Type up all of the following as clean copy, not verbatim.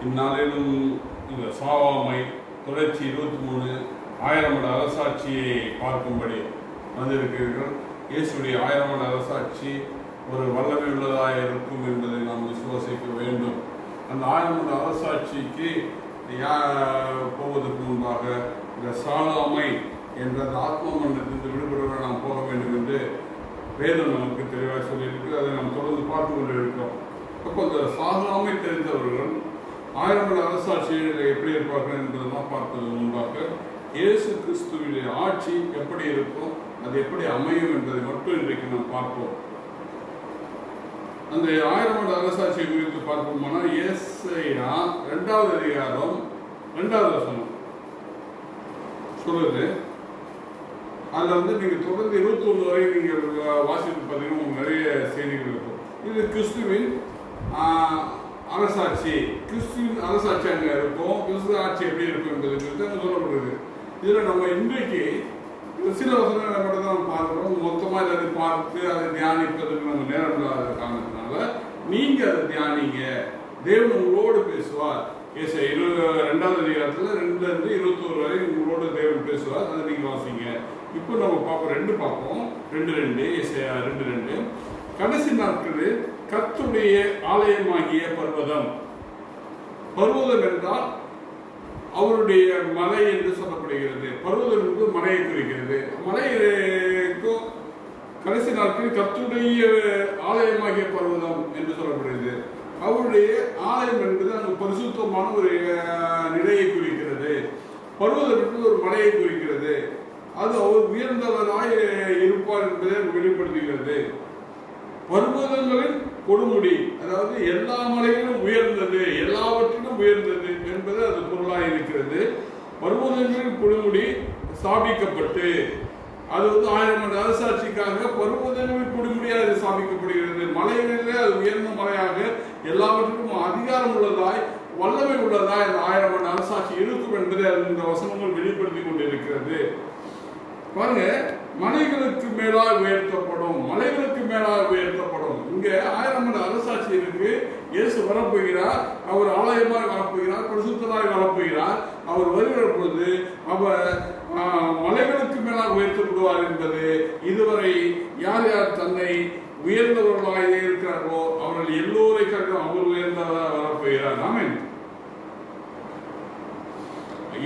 இந்நாளிலும் இந்த சாவாமை தொடர்ச்சி 23 1000 வருட அரசாட்சியை பார்க்கும்படி வந்திருக்கிறீர்கள். இயேசுடைய 1000 வருட அரசாட்சி ஒரு வல்லமை உள்ளதாக இருக்கும் என்பதை நாம் விசுவாசிக்க வேண்டும். அந்த 1000 வருட அரசாட்சிக்கு போவதற்கு முன்பாக இந்த சாவாமை என்ற ஆத்ம மண்டலத்திலிருந்து விடுபட நாம் போக வேண்டும் என்று வேதம் நமக்கு தெளிவாக சொல்லியிருக்கு. அதை நாம் தொடர்ந்து பார்த்து கொண்டு இருக்கிறோம். அப்போ அந்த சாகாமை தெரிந்தவர்கள் 1000 வருட அரசாட்சியில் எப்படி இருப்பார்கள் என்பதெல்லாம் பார்ப்பதற்கு முன்பாக இயேசு கிறிஸ்துவினுடைய ஆட்சி எப்படி இருக்கும், அது எப்படி அமையும் என்பதை மட்டும் இன்றைக்கு நாம் பார்ப்போம். அந்த 1000 வருட அரசாட்சியை குறித்து பார்ப்போம்னா ஏசாயா 2வது அதிகாரம் 2வது வசனம் சொல்லுது. அதில் நீங்கள் தொடர்ந்து 21 வரை நீங்கள் வாசித்து பார்த்தீங்கன்னா உங்களுக்கு நிறைய செய்திகள் இருக்கும். இது கிறிஸ்துவின் அரசாட்சி, கிறிஸ்துவின் அரசாட்சி அங்கே இருக்கும். கிறிஸ்துவ ஆட்சி எப்படி இருக்கும் என்பது குறித்து அங்கே சொல்லப்படுது. இதில் நம்ம இன்றைக்கு சில வசனங்களை மட்டும் தான் பார்க்குறோம். மொத்தமாக எல்லாத்தையும் பார்த்து அதை தியானிப்பதற்கு நம்ம நேரம் இல்லாத காரணத்தினால நீங்கள் அதை தியானிங்க. தேவன் உங்களோடு பேசுவார். ஏசாயா 2வது அதிகாரத்தில் 2லேருந்து 21 வரை உங்களோட தேவன் பேசுவார். அதை நீங்கள் வாசிங்க. இப்போ நம்ம பார்ப்போம் 2 பார்ப்போம். 2:2 ஏசாயா 2:2 கடைசி நாட்களில் கர்த்தருடைய ஆலயமாகிய பர்வதம். பர்வதம் என்றால் அவருடைய மலை என்று சொல்லப்படுகிறது. பர்வதம் என்று மலையை குறிக்கிறது. மலைக்கும் கடைசி நாட்களில் கர்த்தருடைய ஆலயமாகிய பர்வதம் என்று சொல்லப்படுகிறது. அவருடைய ஆலயம் என்பது அங்கு பரிசுத்தமான ஒரு நிலையை குறிக்கிறது. பர்வதம் என்பது ஒரு மலையை குறிக்கிறது. அது அவர் உயர்ந்தவராய் இருப்பார் என்பதை வெளிப்படுத்துகிறது. பர்வதங்களின் கொடுமுடி, அதாவது எல்லா மலைகளும் உயர்ந்தது, எல்லாவற்றிலும் உயர்ந்தது என்பது அது பொருளாக இருக்கிறது. பர்வதங்களின் கொடுமுடி ஸ்தாபிக்கப்பட்டு அது 1000 வருட அரசாட்சிக்காக பர்வதங்களின் கொடுமுடியாக அது ஸ்தாபிக்கப்படுகிறது. மலைகளிலே அது உயர்ந்த மலையாக எல்லாவற்றுக்கும் அதிகாரம் உள்ளதாய் வல்லமை உள்ளதாய் அந்த 1000 வருட அரசாட்சி இருக்கும் என்பதை இந்த வசனங்கள் வெளிப்படுத்தி கொண்டிருக்கிறது. பாருங்க, மலைகளுக்கு மேலாக உயர்த்தப்படும், மலைகளுக்கு மேலாக உயர்த்தப்படும். இங்க 1000 வருட அரசாட்சி இருக்கு. இயேசு வரப்போகிறார். அவர் ஆலயமாக வரப்போகிறார், பரிசுத்தராக வரப்போகிறார். அவர் வருகிற பொழுது அவர் மலைகளுக்கு மேலாக உயர்த்தப்படுவார் என்பது இதுவரை யார் யார் தன்னை உயர்ந்தவர்களாக இருக்கிறார்களோ அவர்கள் எல்லோரை கண்டும் அவர் உயர்ந்தவராக வரப்போகிறார். ஆமென்.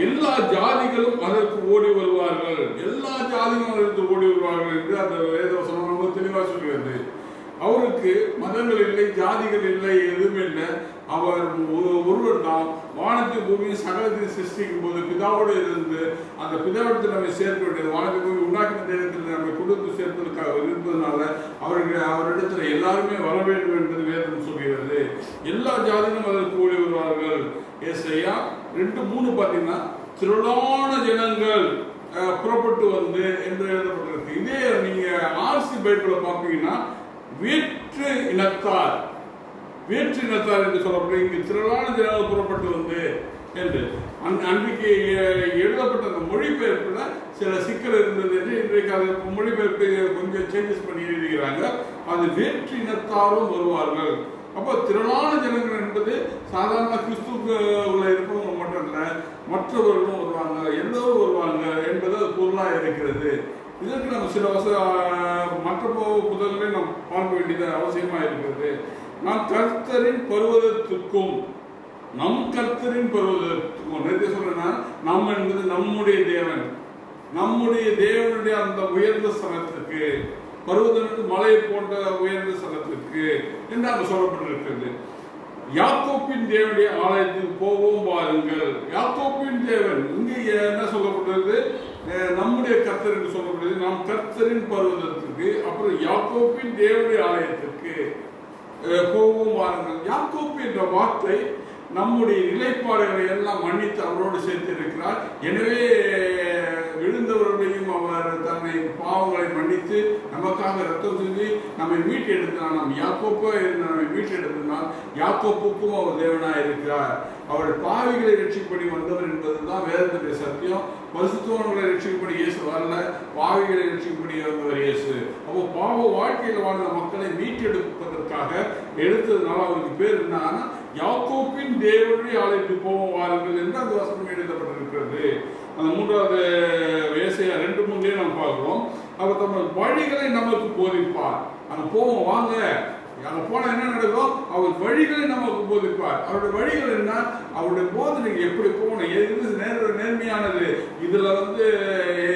எல்லா ஜாதிகளும் அதற்கு ஓடி வருவார்கள், எல்லா ஜாதிகளும் அதற்கு ஓடி வருவார்கள் என்று அந்த வேதவசனம் ரொம்ப தெளிவாக சொல்கிறது. அவருக்கு மதங்கள் இல்லை, ஜாதிகள் இல்லை, எதுவுமே இல்லை. அவர் ஒருவர் தான். வானத்தை பூமியும் சகலத்தையும் சிருஷ்டிக்கும் போது பிதாவோடு இருந்து அந்த பிதாவிடத்தில் நம்மை சேர்க்க வேண்டியது. வானத்தை பூமி உண்டாக்கின தேவத்தில் நம்மை கொடுத்து சேர்ப்பதற்காக இருப்பதனால அவரிடத்தில் எல்லாருமே வர வேண்டும் என்பது வேதம் சொல்கிறது. எல்லா ஜாதிகளும் அதற்கு ஓடி வருவார்கள். ஏசாயா 2:3 பார்த்தீங்கன்னா திரளான ஜனங்கள் புறப்பட்டு வந்து என்று எழுதப்பட்டிருக்கு. இதே நீங்க ஆர்சி பைபிளை பார்ப்பீங்கன்னா வேற்று இனத்தார் என்று சொல்லப்படுது. இங்கு திரளான ஜனங்கள் புறப்பட்டு வந்து என்று அன்றைக்கு எழுதப்பட்ட அந்த மொழிபெயர்ப்புல சில சிக்கல் இருந்தது என்று இன்றைக்கு அதை மொழிபெயர்ப்பு கொஞ்சம் சேஞ்சஸ் பண்ணி எழுதுகிறாங்க. அது வேற்று இனத்தாரும் வருவார்கள். அப்போ திரளான ஜனங்கள் என்பது சாதாரண கிறிஸ்துவுக்குள்ள இருப்பவங்க மட்டும் இல்லை, மற்றவர்களும் வருவாங்க, எல்லோரும் வருவாங்க என்பது அது பொருளாக இருக்கிறது. இதற்கு நம்ம சில மற்ற புத்தகங்களை நாம் பார்க்க வேண்டியது அவசியமாக இருக்கிறது. நாம் கர்த்தரின் பர்வதத்துக்கும் நம் கர்த்தரின் பர்வதத்துக்கும் நேரத்தை சொல்றேன்னா, நம்ம என்பது நம்முடைய தேவன், நம்முடைய தேவனுடைய அந்த உயர்ந்த ஸ்தலத்திற்கு, பர்வதனுக்கு மலை போன்ற உயர்ந்த ஸ்தலத்திற்கு என்று அங்கு சொல்லப்பட்டிருக்கிறது. யாக்கோப்பின் தேவனுடைய ஆலயத்துக்கு போவோம் பாருங்கள். யாக்கோப்பின் தேவன் இங்கே என்ன சொல்லப்படுறது? நம்முடைய கர்த்தர் என்று சொல்லப்படுகிறது. நாம் கர்த்தரின் பர்வதத்திற்கு, அப்புறம் யாக்கோப்பின் தேவனுடைய ஆலயத்திற்கு போவோம் பாருங்கள். யாக்கோப்பு என்ற வார்த்தை நம்முடைய நிலைப்பாடுகளை எல்லாம் மன்னித்து அவரோடு சேர்த்திருக்கிறார். எனவே விழுந்தவர்களையும் அவர் தன்னை பாவங்களை மன்னித்து நமக்காக ரத்தம் செஞ்சு நம்மை மீட்டெடுத்தார். நாம் யாக்கோப்பை நம்மை மீட்டெடுத்தினால் யாக்கோப்புக்கும் அவர் தேவனாக இருக்கிறார். அவர் பாவிகளை ரட்சிப்படி வந்தவர் என்பதுதான் வேதத்துடைய சத்தியம். பரிசுத்தவான்களை ரட்சிக்கப்படி இயேசு வரல, பாவிகளை ரட்சிக்கப்படி வந்தவர் இயேசு. அப்போ பாவ வாழ்க்கையில் வாழ்ந்த மக்களை மீட்டெடுப்பதற்காக எடுத்ததுனால அவருக்கு பேர் என்னன்னா யாக்கோப்பின் தேவனை அழைத்து போவார்கள் என்று அந்த வசனம் எழுதப்பட்டிருக்கிறது. அந்த 3வது ஏசாயா 2:3 நாம் பார்க்கிறோம். அவர் தம் வழிகளை நமக்கு போதிப்பார். அங்க போவோம் வாங்க, அங்க போனா என்ன நடக்கும்? அவர் வழிகளை நமக்கு போதிப்பார். அவருடைய வழிகள் என்ன? அவருடைய போதனைக்கு எப்படி போகணும், எது நேர்மையானது, இதுல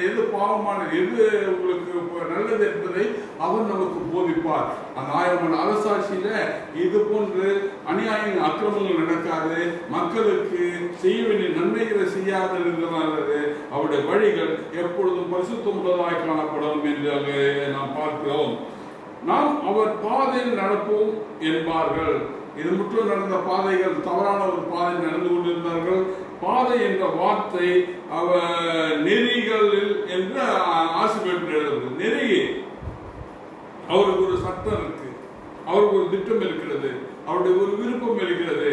எது பாவமானது, எது உங்களுக்கு நல்லது என்பதை அவர் நமக்கு போதிப்பார். அந்த 1000 அரசாட்சியில இது போன்று அநியாய அக்கிரமங்கள் நடக்காது, மக்களுக்கு செய்ய வேண்டிய நன்மைகளை செய்யாத இருக்கிறது. அவருடைய வழிகள் எப்பொழுதும் பரிசுத்தமுள்ளதாய் காணப்படும் என்று நாம் பார்க்கிறோம். நாம் அவர் பாதையில் நடப்போம் என்பார்கள். இது முற்றிலும் நடந்த பாதைகள் தவறான ஒரு பாதை நடந்து கொண்டிருந்தார்கள். பாதை என்ற வார்த்தை அவர் நெறிகளில் என்று ஆசிரியர் நெறி. அவருக்கு ஒரு சட்டம் இருக்கு, அவருக்கு ஒரு திட்டம் இருக்கிறது, அவருடைய ஒரு விருப்பம் இருக்கிறது.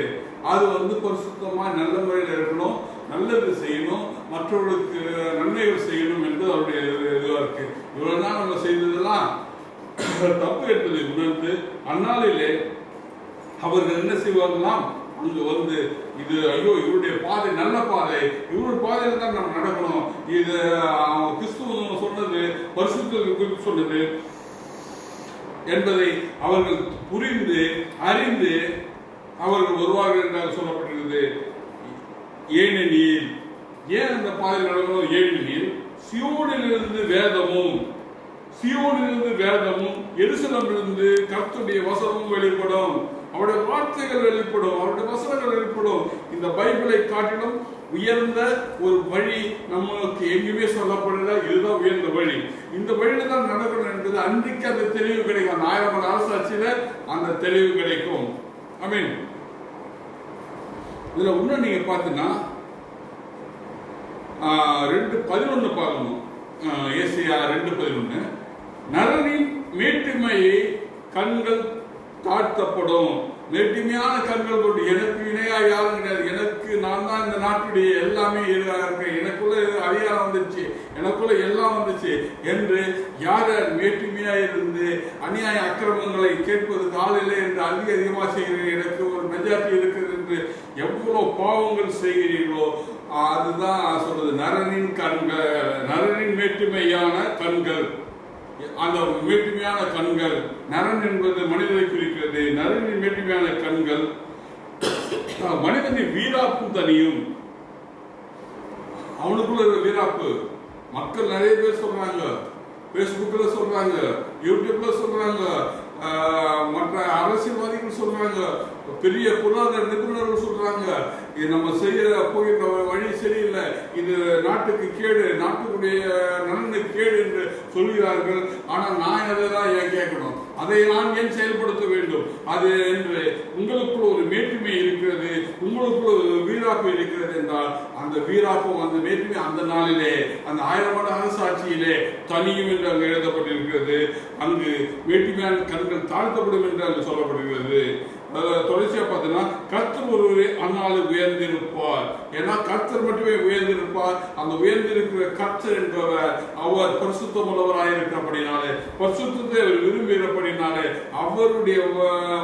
அது பரிசுத்தமா நல்ல முறையில் இருக்கணும், நல்லது செய்யணும், மற்றவர்களுக்கு நன்மைகள் செய்யணும் என்று அவருடைய இதுவா இருக்கு. இவ்வளவு நாள் நம்ம செய்ததெல்லாம் தப்பு என்பதை உணர்ந்து அந்நாளிலே அவர்கள் என்ன செய்வார்களாம்? அங்கு இது ஐயோ இவருடைய பாதை நல்ல பாதை, இவருடைய பாதையில தான் நம்ம நடக்கணும், இது கிறிஸ்துவ சொன்னது, பரிசுத்தத்தை குறித்து சொன்னது என்பதை அவர்கள் புரிந்து அறிந்து அவர்கள் வருவார்கள் என்று சொல்லப்பட்டிருக்கிறது. ஏனெனில் ஏன் அந்த பாதையில் நடக்கணும்? ஏனெனில் சியோனிலிருந்து வேதமும் எருசலேமிலிருந்து கர்த்தருடைய வசனமும் வெளிப்படும். அவருடைய வார்த்தைகள் வெளிப்படும், அவருடைய வசனங்கள் வெளிப்படும். இந்த பைபிளை காட்டிலும் உயர்ந்த ஒரு வழி நமக்கு எங்குமே சொல்லப்படல. இதுதான் உயர்ந்த வழி, இந்த வழியில தான் நடக்கணும் என்பது அன்றைக்கு அந்த தெளிவு கிடைக்கும். அந்த 1000 அரசாட்சியில அந்த தெளிவு கிடைக்கும். ஆமென். இதுல இன்னும் நீங்க பார்த்தீங்கன்னா 2:11 பார்க்கணும். ஏசாயா 2:11 நரனின் மேட்டுமையை கண்கள் தாழ்த்தப்படும். மேட்டுமையான கண்கள் கொண்டு எனக்கு இணையா யாரும் கிடையாது, எனக்கு நான் தான் இந்த நாட்டுடைய எல்லாமே இருக்கேன், எனக்குள்ள அதிகாரம் வந்துச்சு, எனக்குள்ள எல்லாம் வந்துச்சு என்று யார் மேட்டுமையா இருந்து அநியாய அக்கிரமங்களை கேட்பது காலிலே என்று அதிகமாக செய்கிறீர்கள், எனக்கு ஒரு மெஜாரிட்டி இருக்குது என்று எவ்வளவு பாவங்கள் செய்கிறீர்களோ அதுதான் சொல்றது. நரனின் கண்கள், நரனின் மேட்டுமையான கண்கள், அந்த மேட்டுமையான கண்கள். நரன் என்பது மனிதனை குறிக்கிறது. நரனின் மேட்டுமையான கண்கள் மனிதனின் வீராப்பு தனியும். அவனுக்குள்ள வீராப்பு மக்கள் நிறைய பேர் சொல்றாங்க, பேஸ்புக்ல சொல்றாங்க, யூடியூப்ல சொல்றாங்க, மற்ற அரசியல்வாதிகள் சொல்றாங்க, பெரிய பொருளாதார நிபுணர்கள் சொல்றாங்க, நம்ம செய்ய போகின்ற வழி சரியில்லை, இது நாட்டுக்கு கேடு, நாட்டுடைய நலனுக்கு கேடு என்று சொல்கிறார்கள். ஆனால் நான் அதை தான் ஏன் கேட்கணும், அதை நான் ஏன் செயல்படுத்த வேண்டும்? அது என்று உங்களுக்குள்ள ஒரு மேட்டுமை இருக்கிறது, உங்களுக்குள்ள ஒரு வீராப்பு இருக்கிறது என்றால் அந்த வீராப்பும் அந்த மேட்டுமை அந்த நாளிலே அந்த 1000 அரசாட்சியிலே தனியும் என்று அங்கு எழுதப்பட்டிருக்கிறது. அங்கு மேட்டுமையான கண்கள் தாழ்த்தப்படும் என்று அங்கு சொல்லப்படுகிறது. தொடர்ச்சியா பார்த்தீங்கன்னா கர்த்தர் ஒருவரே அந்நாளில் உயர்ந்திருப்பார். ஏன்னா கர்த்தர் மட்டுமே உயர்ந்திருப்பார். அந்த உயர்ந்திருக்கிற கர்த்தர் என்பவர் அவர் பரிசுத்தம் உள்ளவராக இருக்கிறபடினாலே, பரிசுத்தத்தை அவர் விரும்புகிறபடினாலே, அவருடைய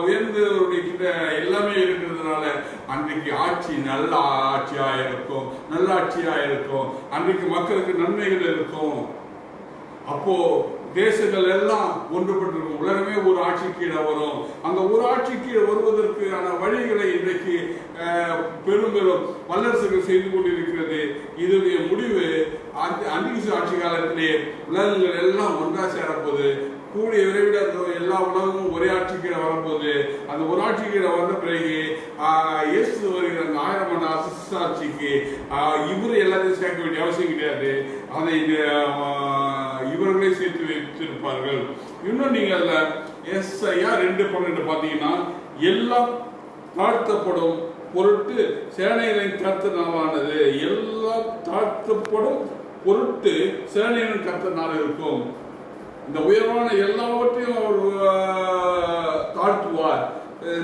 உயர்ந்தவருடைய கிட்ட எல்லாமே இருக்கிறதுனால அன்றைக்கு ஆட்சி நல்ல ஆட்சியா இருக்கும், நல்ல ஆட்சியா இருக்கும். அன்றைக்கு மக்களுக்கு நன்மைகள் இருக்கும். அப்போ தேசங்கள் எல்லாம் ஒன்றுபட்டிருக்கும், உலகமே ஒரு ஆட்சி கீழே வரும். அந்த ஒரு ஆட்சி கீழே வருவதற்கான வழிகளை இன்றைக்கு பெரும் பெரும் வல்லரசுகள் செய்து கொண்டிருக்கிறது. இதனுடைய முடிவு அன்றைக்கு ஆட்சி காலத்திலே உலகங்கள் எல்லாம் ஒன்றா சேரப்போது, கூடிய விரைவில் எல்லா உலகமும் ஒரே ஆட்சி கீழே வரும்போது, அந்த ஒரு ஆட்சி கீழே வந்த பிறகு இயேசு வருகிற அந்த 1000 அரசாட்சிக்கு இவரு எல்லாத்தையும் சேர்க்க வேண்டிய அவசியம் கிடையாது. அதை இவர்களே சேர்த்து வைத்திருப்பார்கள். இன்னும் நீங்க அதுல ஏசாயா 2:12 பாத்தீங்கன்னா எல்லாம் தாழ்த்தப்படும் பொருட்டு சேனைகளின் கர்த்தர் நாளானது, எல்லாம் தாழ்த்தப்படும் பொருட்டு சேனைகளின் கர்த்தர் நாள் இருக்கும். இந்த உயர்வான எல்லாவற்றையும் அவர் தாழ்த்துவார்.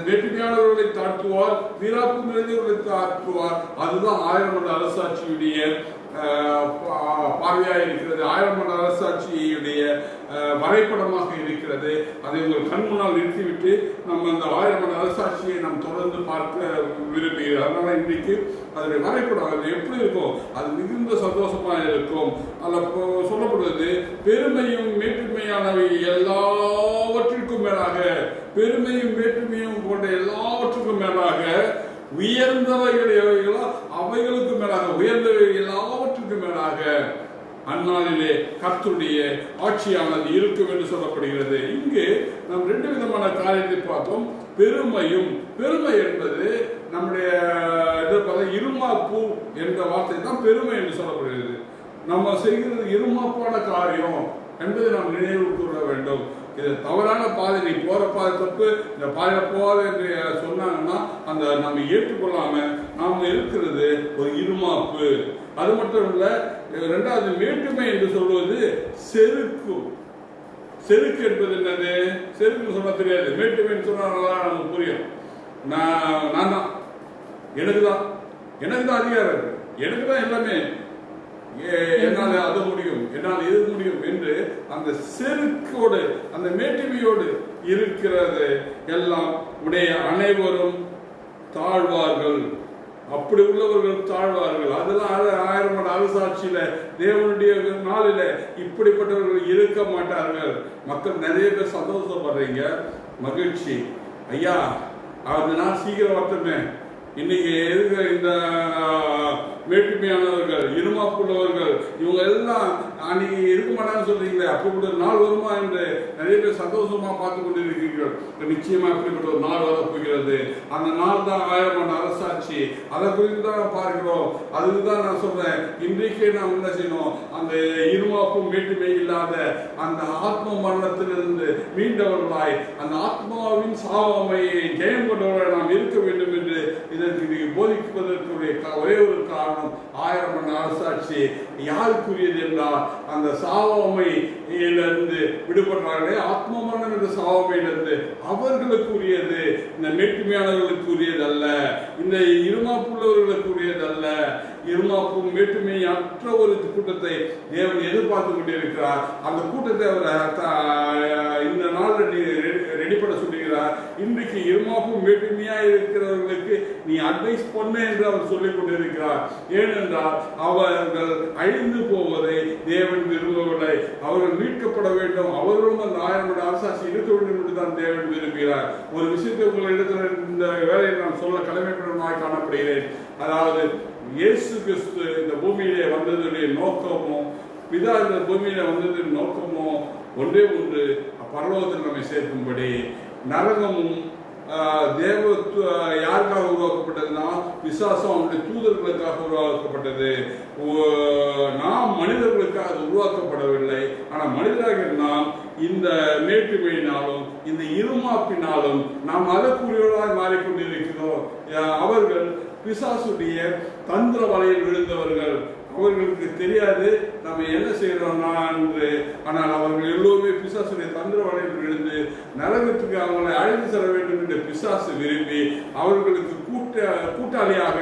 வேற்றுமையானவர்களை தாழ்த்துவார், வீராப்பு நிறைந்தவர்களை தாழ்த்துவார். அதுதான் 1000 ஆண்டு அரசாட்சியுடைய பார்வையாக இருக்கிறது. 1000 ஆண்டு அரசாட்சியுடைய வரைபடமாக இருக்கிறது. அதை உங்கள் கண் முன்னால் நிறுத்திவிட்டு நம்ம அந்த 1000 ஆண்டு அரசாட்சியை நாம் தொடர்ந்து பார்க்க விரும்புகிறோம். அதனால இன்றைக்கு அதனுடைய வரைபடம் அது எப்படி இருக்கும், அது மிகுந்த சந்தோஷமாக இருக்கும். அதில் சொல்லப்படுவது பெருமையும் மேற்றுமையானவை எல்லாவற்றிற்கும் மேலாக, பெருமையும் வேற்றுமையும் போன்ற எல்லாவற்றுக்கும் மேலாக உயர்ந்தவைகள் எவைகளோ அவைகளுக்கு மேலாக, உயர்ந்தவை எல்லாவற்றுக்கும் மேலாக அந்நாளிலே கர்த்தருடைய ஆட்சியானது இருக்கும் என்று சொல்லப்படுகிறது. இங்கு நாம் 2 விதமான காரியத்தை பார்த்தோம். பெருமையும், பெருமை என்பது நம்முடைய இருமாப்பு என்ற வார்த்தை தான் பெருமை என்று சொல்லப்படுகிறது. நம்ம செய்கிறது இருமாப்பான காரியம் என்பதை நாம் நினைவு கூற வேண்டும். இது தவறான பாதை, நீ போற பாதை தப்பு, இந்த பாதையில போகாத என்று சொன்னாங்கன்னா அந்த நம்ம ஏற்றுக்கொள்ளாம நாம இருக்கிறது ஒரு இருமாப்பு. அது மட்டும் இல்ல, 2வது மேட்டுமை என்று சொல்வது செருக்கு. செருக்கு என்பது என்னது? செருக்கு சொல்ல தெரியாது, மேட்டுமை சொன்னா நமக்கு புரியும். நான் தான், எனக்கு தான் அதிகாரம், எனக்கு தான் எல்லாமே, என்னால் அது முடியும், என்னால் இது முடியும் என்று அந்த செருக்கோடு அந்த மேட்டுமையோடு இருக்கிறது எல்லாம் உடைய அனைவரும் தாழ்வார்கள். அப்படி உள்ளவர்கள் தாழ்வார்கள். அதெல்லாம் 1000 ஆண்டு அரசாட்சியில தேவனுடைய நாளில இப்படிப்பட்டவர்கள் இருக்க மாட்டார்கள். மக்கள் நிறைய பேர் சந்தோஷப்படுறீங்க, மகிழ்ச்சி. ஐயா அந்த நாள் சீக்கிரம் வரட்டுமே. இன்னைக்கு இருக்கிற இந்த வேற்றுமையானவர்கள், இருமாப்புள்ளவர்கள், இவங்க எல்லாம் அன்னைக்கு இருக்க மாட்டாங்கன்னு சொல்றீங்களே, அப்படிப்பட்ட ஒரு நாள் வருமா என்று நிறைய பேர் சந்தோஷமா பார்த்து கொண்டிருக்கிறீர்கள். நிச்சயமா அப்படிப்பட்ட ஒரு நாள் வரப்போகிறது. அந்த நாள் தான் 1000 ஆண்டு அரசாட்சி. அதை குறித்து தான் பார்க்கிறோம். அதுக்கு தான் நான் சொல்றேன், இன்றைக்கே நாம் என்ன செய்யணும், அந்த இருமாப்பும் வேற்றுமை இல்லாத அந்த ஆத்ம மரணத்திலிருந்து மீண்டவர்களாய் அந்த ஆத்மாவின் சாவாமையை ஜெயம் கொண்டவர்களாய் நாம் இருக்க வேண்டும் என்று இதற்கு போதிப்பதற்குரிய ஒரே ஒரு காரணம் 1000 ஆண்டு அரசாட்சி யாருக்குரியது என்றால் அந்த சாவாமையிலிருந்து விடுபடுறார்களே, ஆத்ம மரணம் என்ற சாவாமையிலிருந்து அவர்களுக்குரியது. இந்த மேட்டுமையானவர்களுக்குரியது அல்ல, இந்த இருமாப்புள்ளவர்களுக்குரியது அல்ல. இருமாப்பும் வேற்றுமை அற்ற ஒரு கூட்டத்தை தேவன் எதிர்பார்த்து கொண்டிருக்கிறார். அந்த கூட்டத்தை அவர் இந்த நாளில் ரெடி பண்ண சொல்லுகிறார். இன்றைக்கு இருமாப்பும் வேற்றுமையா இருக்கிறவர்களுக்கு நீ அட்வைஸ் பண்ண என்று அவர் சொல்லிக் கொண்டிருக்கிறார். ஏனென்றால் அவர்கள் அழிந்து போவதை தேவன் விரும்பவில்லை. அவர்கள் மீட்கப்பட வேண்டும், அவர்களும் அந்த 1000 ஆண்டு அரசாட்சி இருக்க வேண்டும் என்று தான் தேவன் விரும்புகிறார். ஒரு விஷயத்தை உங்களிடத்தில் இந்த வேலையை நான் சொல்ல கடமைப்படமாக காணப்படுகிறேன். அதாவது இயேசு கிறிஸ்து இந்த பூமியிலே வந்ததுடைய நோக்கமும், பிதா இந்த பூமியில வந்ததின் நோக்கமும் ஒன்றே ஒன்று, பரலோகத்தில் நம்மை சேர்க்கும்படி. நரகமும் யாருக்காக உருவாக்கப்பட்டதுன்னா பிசாசம் அவனுடைய தூதர்களுக்காக உருவாக்கப்பட்டது. நாம் மனிதர்களுக்காக அது உருவாக்கப்படவில்லை. ஆனால் மனிதராக நாம் இந்த மேட்டுமையினாலும் இந்த இருமாப்பினாலும் நாம் அதற்குரியவர்களாக மாறிக்கொண்டிருக்கிறோம். அவர்கள் பிசாசுடைய தந்திர வலையில் விழுந்தவர்கள். அவர்களுக்கு தெரியாது நம்ம என்ன செய்யறோம்னா என்று. ஆனால் அவர்கள் எல்லோருமே பிசாசுடைய தந்திர வலையில் விழுந்து நரகத்துக்கு அவங்களை அழைத்து செல்ல வேண்டும் என்று பிசாசு விரும்பி அவர்களுக்கு கூட்டாளியாக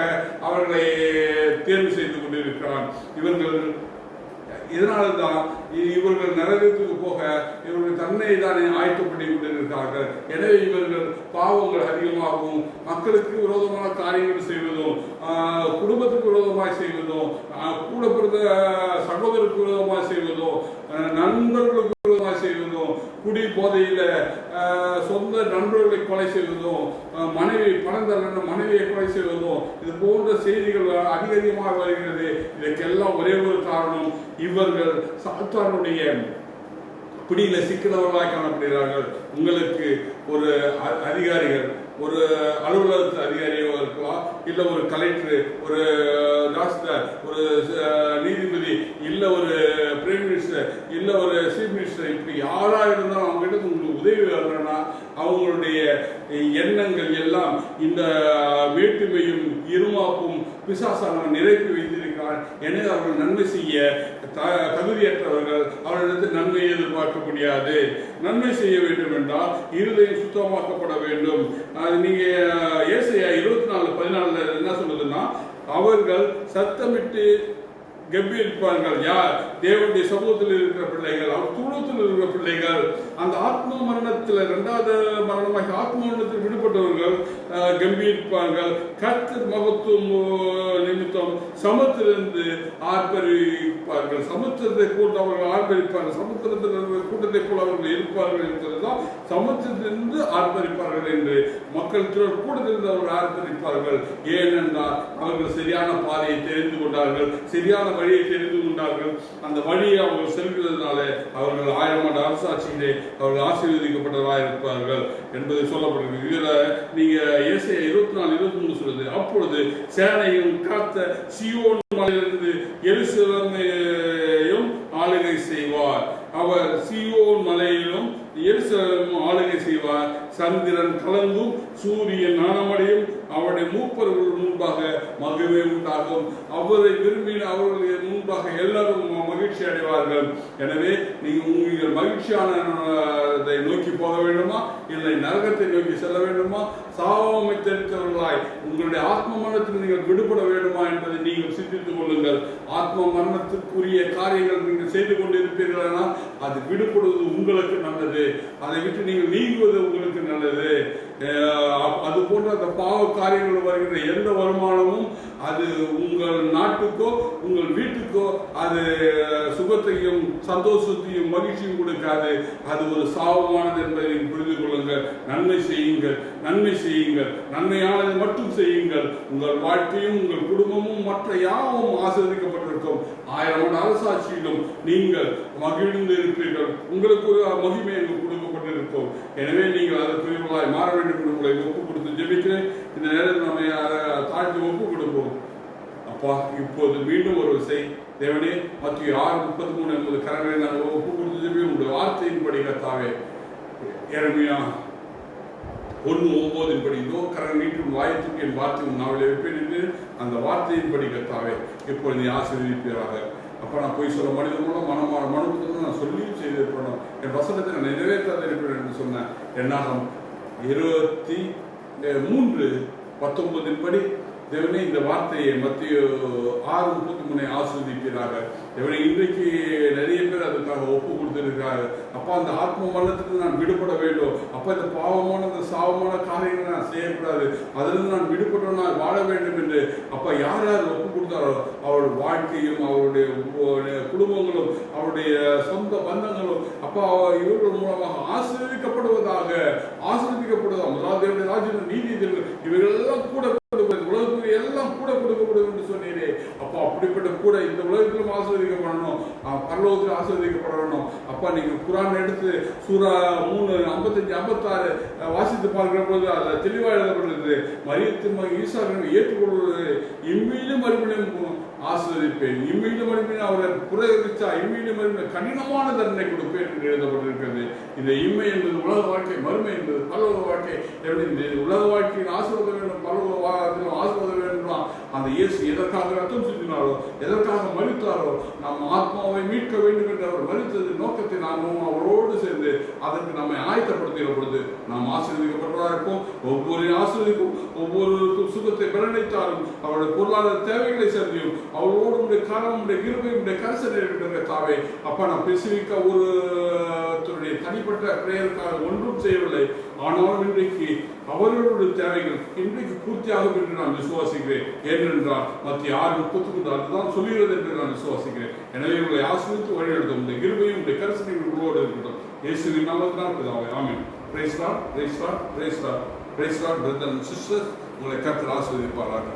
அவர்களை தேர்வு செய்து கொண்டிருக்கிறான். இதனால்தான் இவர்கள் நரகத்துக்கு போக இவர்கள் தன்னை தானே ஆயத்தப்படி கொண்டிருக்கிறார்கள். எனவே இவர்கள் பாவங்கள் அதிகமாகவும், மக்களுக்கு விரோதமான காரியங்கள் செய்வதும், குடும்பத்துக்கு விரோதமாய் செய்வதும், கூட பிறந்த சகோதரருக்கு விரோதமாய் செய்வதும், நண்பர்களுக்கு விரோதமாய் செய்வதும், குடி போதையில சொந்த நண்பர்களை கொலை செய்வதும், பணம் தரன மனைவியை கொலை செய்வதும், இது போன்ற செய்திகள் அதிகமாக வருகிறது. இதற்கெல்லாம் ஒரே ஒரு காரணம், இவர்கள் சாத்தானுடைய பிடியில சிக்கிறவர்களாக காணப்படுகிறார்கள். உங்களுக்கு ஒரு அதிகாரிகள், ஒரு அலுவலகத்து அதிகாரியாக இருக்கலாம், இல்ல ஒரு கலெக்டர், ஒரு டாக்டர், ஒரு நீதிபதி, இல்ல ஒரு பிரைம் மினிஸ்டர், இல்ல ஒரு சீஃப் மினிஸ்டர், இப்படி யாரா இருந்தாலும் அவங்க கிட்ட உங்களுக்கு உதவி வரலன்னா அவங்களுடைய எண்ணங்கள் எல்லாம் இந்த வேற்றுமையும் பொய்யும் இருமாப்பும் பிசாசானவன் நிரப்பி வைத்திருக்கிறான். எனவே அவர்கள் நன்மை செய்ய தகுதியற்றவர்கள். அவர்களிடத்தில் நன்மையை எதிர்பார்க்க முடியாது. நன்மை செய்ய வேண்டும் என்றால் இருதயம் சுத்தமாக்கப்பட வேண்டும். நீங்க ஏசாயா 24:14 என்ன சொல்லுதுன்னா, அவர்கள் சத்தமிட்டு கம்பீரிப்பார்கள். யார்? தேவனுடைய சமூகத்தில் இருக்கிற பிள்ளைகள், அவர் துருவத்தில் இருக்கிற பிள்ளைகள். அந்த ஆத்ம மரணத்தில், இரண்டாவது மரணமாக ஆத்ம மரணத்தில் விடுபட்டவர்கள் கம்பீரிப்பார்கள். கர்த்தர் மகத்துவம் நிமித்தம் சமுத்திலிருந்து ஆர்ப்பரிப்பார்கள். சமுத்திரத்தை போட்டு அவர்கள் ஆர்ப்பரிப்பார்கள். சமுத்திரத்தில் இருக்கிற கூட்டத்தை போல அவர்கள் இருப்பார்கள் என்பதுதான் சமுத்திரத்திலிருந்து ஆர்ப்பரிப்பார்கள் என்று மக்கள் கூட்டத்திலிருந்து அவர்கள் ஆர்ப்பரிப்பார்கள். ஏனென்றால் அவர்கள் சரியான பாதையை தெரிந்து கொண்டார்கள், சரியான வழியை தெரிந்து கொண்டார்கள். அந்த வழியை அவர்கள் செல்கிறதுனால அவர்கள் 1000 ஆண்டு அரசாட்சியிலே அவர்கள் ஆசீர்வதிக்கப்பட்டவராக இருப்பார்கள் என்பதை சொல்லப்படுகிறது. இதுல நீங்க ஏசாயா 24:23 சொல்லுது, அப்பொழுது சேனையும் காத்த சீயோன் மலையிலிருந்து எருசலேமையும் ஆளுகை செய்வார். அவர் சீயோன் மலையிலும் எருசலேமும் ஆளுகை செய்வார். சந்திரன் கலங்கும், சூரியன் நாணமடையும், அவருடைய மூப்பர்கள் முன்பாக மகிழ்ச்சி உண்டாகும். அவரை விரும்பின அவர்கள் முன்பாக எல்லாரும் மகிழ்ச்சி அடைவார்கள். எனவே நீங்கள் மகிழ்ச்சியானதை நோக்கி போக வேண்டுமா, இல்லை நரகத்தை நோக்கி செல்ல வேண்டுமா? சாவாமை தெரிந்தவர்களாய் உங்களுடைய ஆத்ம மரணத்தில் நீங்கள் விடுபட வேண்டுமா என்பதை நீங்கள் சிந்தித்துக் கொள்ளுங்கள். ஆத்ம மரணத்திற்குரிய காரியங்கள் நீங்கள் செய்து கொண்டிருப்பீர்களானால் அது விடுபடுவது உங்களுக்கு நல்லது. அதை விட்டு நீங்கள் நீங்குவது உங்களுக்கு நல்லது. அது போன்ற அந்த பாவ காரியங்கள் வருகிற எந்த வருமானமும் அது உங்கள் நாட்டுக்கோ உங்கள் வீட்டுக்கோ அது சுகத்தையும் சந்தோஷத்தையும் மகிழ்ச்சியும் கொடுக்காது. அது ஒரு சாபமானது என்பதை புரிந்து கொள்ளுங்கள். நன்மை செய்யுங்கள், நன்மை செய்யுங்கள், நன்மையானதை மட்டும் செய்யுங்கள். உங்கள் வாழ்க்கையும் உங்கள் குடும்பமும் மற்ற யாவும் ஆசீர்வதிக்கப்பட்டிருக்கும். 1000 அரசாட்சியிலும் நீங்கள் மகிழ்ந்து இருப்பீர்கள். உங்களுக்கு ஒரு மகிமை அங்கு கொடுக்கப்பட்டிருக்கும். எனவே நீங்கள் அதற்குரியவர்களாய் மாற வேண்டும் என்று உங்களை ஒப்பு கொடுத்து ஜெபிக்கிறேன். இந்த நேரத்தில் நம்ம தாழ்த்தி ஒப்பு கொடுப்போம். அப்பா, இப்போது மீண்டும் ஒரு விசை தேவனே, மத்திய 6:33 என்பது கரங்களை நாங்கள் ஒப்பு கொடுத்து ஜெபிக்கிறோம். உங்களுடைய வார்த்தையின்படி கர்த்தாவே, எரேமியா 1:9 இதோ கரம் நீட்டும் வாயத்துக்கு என் வார்த்தை நாவலை வைப்பேன் என்று அந்த வார்த்தையின்படி கர்த்தாவே இப்பொழுது ஆசீர்வதிப்பீராக. அப்போ நான் போய் சொல்ல மனிதன் மூலம் மனமாற மனுபுத்திரம் நான் சொல்லியும் செய்திருப்பேன். என் வசனத்தை நான் நிறைவேற்றாதிருப்பேன் என்று சொன்னேன். என்னாகும் 23:19 தேவனே, இந்த வார்த்தையை மத்திய 6:33 ஆஸ்வதிக்கிறாங்க. தேவனே, இன்றைக்கு நிறைய பேர் அதுக்காக ஒப்பு கொடுத்திருக்கிறாரு. அப்பா, அந்த ஆத்ம மரணத்துக்கு நான் விடுபட வேண்டும். அப்பா, இந்த பாவமான இந்த சாவமான காரியங்களை நான் செய்யக்கூடாது, அதிலிருந்து நான் விடுபட்டோம்னா வாழ வேண்டும் என்று அப்பா யார் யார் ஒப்பு கொடுத்தாரோ அவருடைய வாழ்க்கையும் அவருடைய குடும்பங்களும் அவருடைய சொந்த பந்தங்களும் அப்பா இவர்கள் மூலமாக ஆசீர்வதிக்கப்படுவதாக. முதலாவது தேவனுடைய ராஜ்யம், நீதி, இவர்கள் எல்லாம் கூட உலகத்துக்கு எல்லாம் கூட கொடுக்கப்படும் என்று சொன்னீரே. அப்பா, அப்படிப்பட்ட கூட இந்த உலகத்திலும் ஆசீர்வதிக்கப்படணும், பரலோகத்தில் ஆசீர்வதிக்கப்படணும். அப்பா, நீங்க குர்ஆன் எடுத்து சூரா 3:55-56 வாசித்து பார்க்கிற போது அதுல தெளிவாக எழுதப்படுகிறது. மரியத்தின் ஈசாவை ஏற்றுக்கொள்வது இம்மையிலும் மறுபடியும் ஆசீர்வதிப்பேன், இம்மையிலும் மறுபடியும் அவரை புறக்கணிச்சா இம்மையிலும் மறுபடியும் கடினமான தண்டனை கொடுப்பேன் என்று எழுதப்பட்டிருக்கிறது. இந்த இம்மை என்பது உலக வாழ்க்கை, மறுமை என்பது பரலோக வாழ்க்கை. இந்த உலக வாழ்க்கையில் ஆசீர்வாதம் வேண்டும், பரலோக ஆசீர்வாதம் வேண்டும். அந்த இயேசு எதற்காக ரத்தம் சிந்தினாரோ, எதற்காக மரித்தாரோ, நம் ஆத்மாவை மீட்க வேண்டும் என்று அவர் மரித்தது நோக்கத்தை நாமும் அவரோடு சேர்ந்து அதற்கு நம்மை ஆயத்தப்படுத்துகிற பொழுது நாம் ஆசீர்வதிக்கப்பட்டதாக இருப்போம். ஒவ்வொரு ஆசீர்வதிக்கும், ஒவ்வொருவருக்கும் சுகத்தை பலனளித்தாலும் அவருடைய பொருளாதார தேவைகளை சேர்ந்தியும் அவரோடு உடைய காலம், உடைய கிருபை, உடைய கரிசனை இருக்கிற தாவே. அப்பா, நான் பெசிபிக்கா ஒரு தனிப்பட்ட பிரேயருக்காக ஒன்றும் செய்யவில்லை. ஆனாலும் இன்றைக்கு அவர்களுடைய தேவைகள் இன்றைக்கு பூர்த்தியாகும் என்று நான் விசுவாசிக்கிறேன். ஏனென்றால் மத்திய 6:33 அதுதான் சொல்லுகிறது என்று நான் விசுவாசிக்கிறேன். எனவே உங்களை ஆசீர்வதித்து வழிநடத்தும் இந்த கிருபையும் உடைய கரிசனையும் உங்களோடு இருக்கட்டும். இயேசுவின் நாமத்தினால் பிதாவே, ஆமென். Praise Lord, praise Lord, praise Lord, praise Lord. Brother and sister, உங்களை கர்த்தர் ஆசீர்வதிப்பாராக.